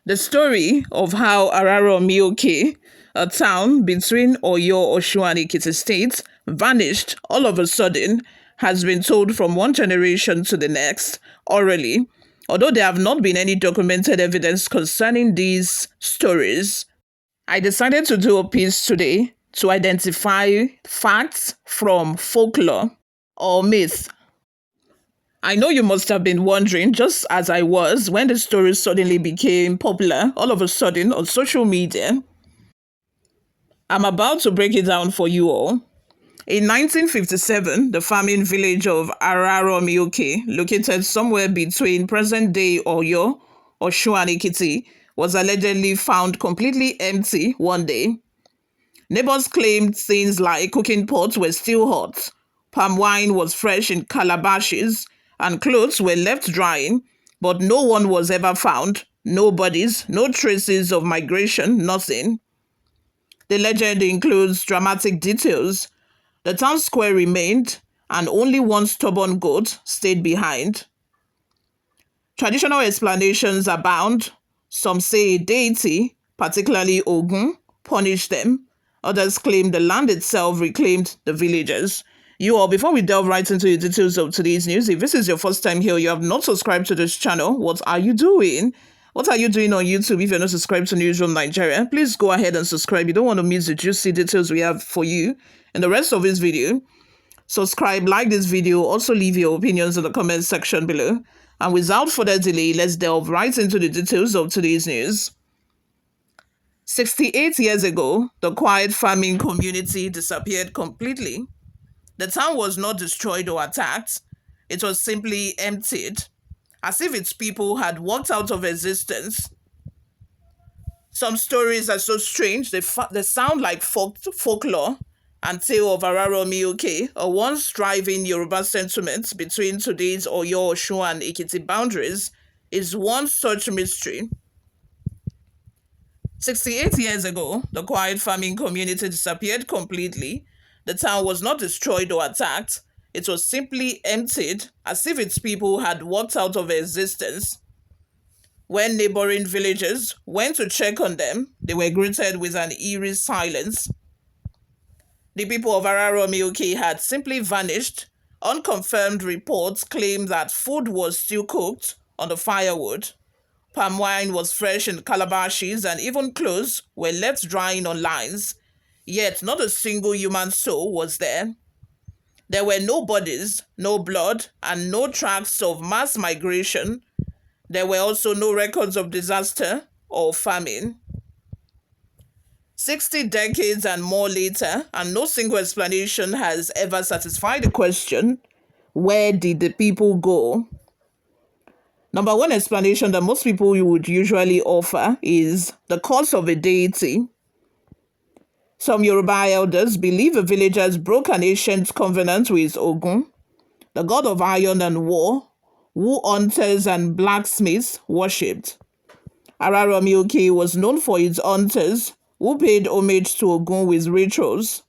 The story of how Araromi-Oke, a town between Oyo, Osun and Ekiti states, vanished all of a sudden has been told from one generation to the next orally, although there have not been any documented evidence concerning these stories. I decided to do a piece today to identify facts from folklore or myth. I know you must have been wondering, just as I was, when the story suddenly became popular all of a sudden on social media. I'm about to break it down for you all. In 1957, the farming village of Araromi-Oke, located somewhere between present-day Oyo, Osun and Ekiti, was allegedly found completely empty one day. Neighbors claimed things like cooking pots were still hot, palm wine was fresh in calabashes, and clothes were left drying, but no one was ever found. No bodies, no traces of migration, nothing. The legend includes dramatic details. The town square remained, and only one stubborn goat stayed behind. Traditional explanations abound. Some say a deity, particularly Ogun, punished them. Others claim the land itself reclaimed the villagers. You all, before we delve right into the details of today's news, if this is your first time here, you have not subscribed to this channel, what are you doing? What are you doing on YouTube if you're not subscribed to Newsroom Nigeria? Please go ahead and subscribe. You don't want to miss the juicy details we have for you in the rest of this video. Subscribe, like this video, also leave your opinions in the comment section below. And without further delay, let's delve right into the details of today's news. 68 years ago, the quiet farming community disappeared completely. The town was not destroyed or attacked. It was simply emptied, as if its people had walked out of existence. Some stories are so strange, they sound like folklore and tale of Araromi-Oke, a once thriving Yoruba settlement between today's Oyo, Osun and Ekiti boundaries, is one such mystery. 68 years ago, the quiet farming community disappeared completely. The town was not destroyed or attacked. It was simply emptied, as if its people had walked out of existence. When neighboring villagers went to check on them, they were greeted with an eerie silence. The people of Araromi-Oke had simply vanished. Unconfirmed reports claim that food was still cooked on the firewood. Palm wine was fresh in calabashes, and even clothes were left drying on lines. Yet not a single human soul was there. There were no bodies, no blood, and no tracks of mass migration. There were also no records of disaster or famine. 60 decades and more later, and no single explanation has ever satisfied the question, where did the people go? Number one explanation that most people would usually offer is the curse of a deity. Some Yoruba elders believe the villagers broke an ancient covenant with Ogun, the god of iron and war, who hunters and blacksmiths worshipped. Araromi-Oke was known for its hunters, who paid homage to Ogun with rituals.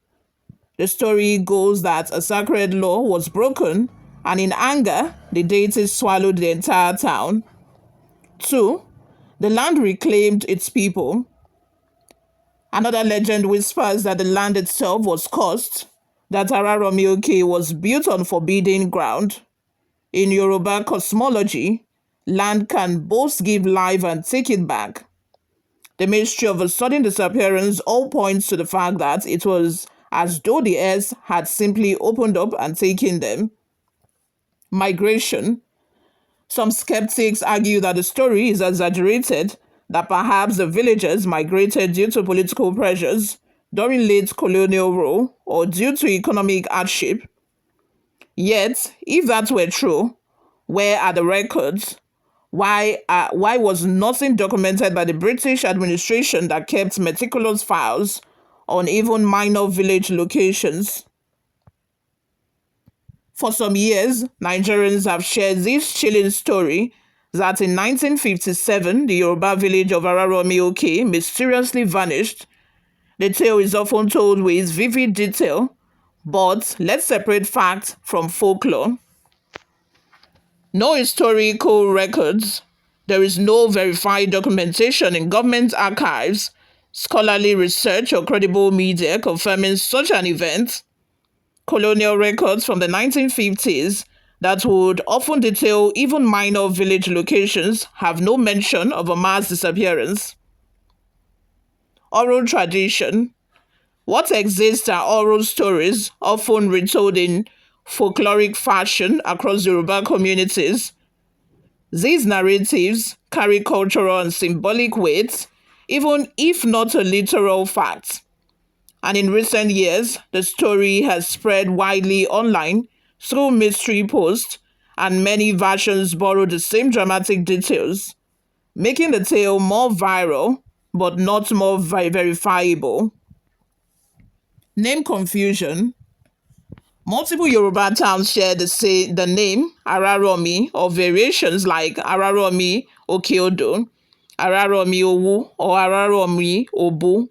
The story goes that a sacred law was broken, and in anger, the deities swallowed the entire town. 2. The land reclaimed its people. Another legend whispers that the land itself was cursed, that Araromi-Oke was built on forbidden ground. In Yoruba cosmology, land can both give life and take it back. The mystery of a sudden disappearance all points to the fact that it was as though the earth had simply opened up and taken them. Migration. Some skeptics argue that the story is exaggerated, that perhaps the villagers migrated due to political pressures during late colonial rule or due to economic hardship. Yet, if that were true, where are the records? Why was nothing documented by the British administration that kept meticulous files on even minor village locations? For some years, Nigerians have shared this chilling story that in 1957, the Yoruba village of Araromi-Oke mysteriously vanished. The tale is often told with vivid detail, but let's separate fact from folklore. No historical records. There is no verified documentation in government archives, scholarly research, or credible media confirming such an event. Colonial records from the 1950s that would often detail even minor village locations have no mention of a mass disappearance. Oral tradition. What exists are oral stories, often retold in folkloric fashion across Yoruba communities. These narratives carry cultural and symbolic weight, even if not a literal fact. And in recent years, the story has spread widely online through mystery posts, and many versions borrow the same dramatic details, making the tale more viral but not more verifiable. Name confusion. Multiple Yoruba towns share the name Araromi or variations like Araromi-Oke, Araromi-Owu, or Araromi-Obu.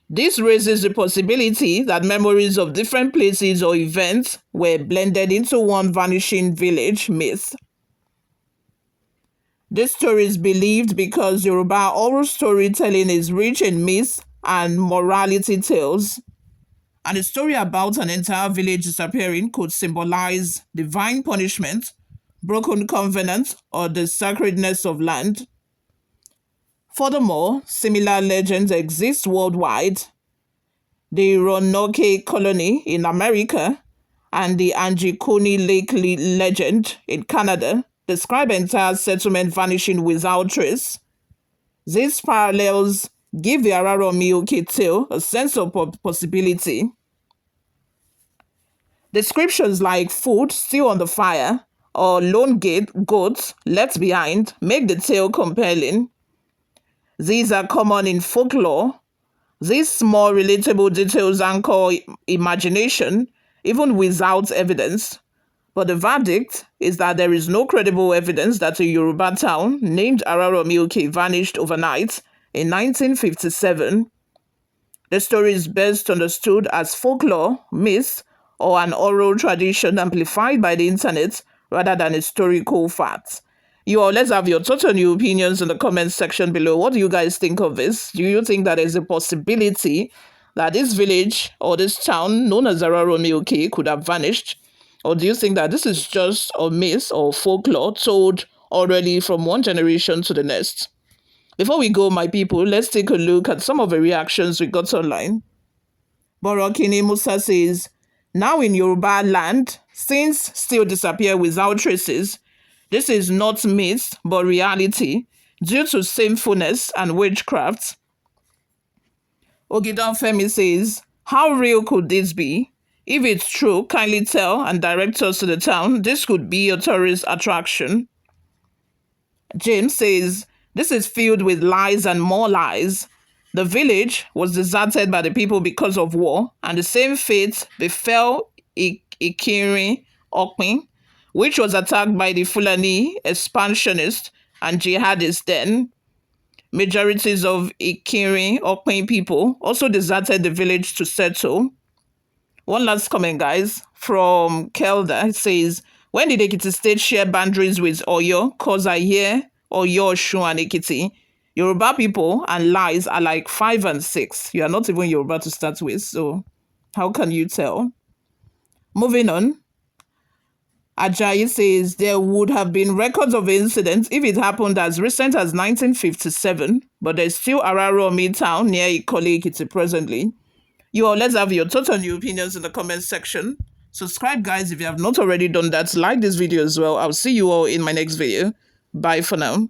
This raises the possibility that memories of different places or events were blended into one vanishing village myth. This story is believed because Yoruba oral storytelling is rich in myths and morality tales, and a story about an entire village disappearing could symbolize divine punishment, broken covenants, or the sacredness of land. Furthermore, similar legends exist worldwide. The Roanoke colony in America and the Angikuni Lake legend in Canada describe entire settlement vanishing without trace. These parallels give the Araromi-Oke tale a sense of possibility. Descriptions like food still on the fire or lone goats left behind make the tale compelling. These are common in folklore. These small relatable details anchor imagination even without evidence. But the verdict is that there is no credible evidence that a Yoruba town named Araromi-Oke vanished overnight in 1957. The story is best understood as folklore, myth, or an oral tradition amplified by the internet rather than historical facts. You all, let's have your total new opinions in the comments section below. What do you guys think of this? Do you think that there's a possibility that this village or this town known as Araromi-Oke could have vanished? Or do you think that this is just a myth or folklore told orally from one generation to the next? Before we go, my people, let's take a look at some of the reactions we got online. Borokini Musa says, now in Yoruba land, things still disappear without traces. This is not myth, but reality, due to sinfulness and witchcraft. Ogidon Femi says, how real could this be? If it's true, kindly tell and direct us to the town. This could be a tourist attraction. James says, this is filled with lies and more lies. The village was deserted by the people because of war, and the same fate befell Ikirin-Okpin, which was attacked by the Fulani expansionists and jihadists then. Majorities of Ikirin-Okpin people also deserted the village to settle. One last comment, guys, from Kelda. It says, when did Ekiti State share boundaries with Oyo? Cause I hear Oyo, Osun, and Ekiti. Yoruba people and lies are like 5 and 6. You are not even Yoruba to start with, so how can you tell? Moving on. Ajayi says there would have been records of incidents if it happened as recent as 1957, but there's still Araromi town near Ikole, Ekiti presently. You all, let's have your total new opinions in the comments section. Subscribe, guys, if you have not already done that. Like this video as well. I'll see you all in my next video. Bye for now.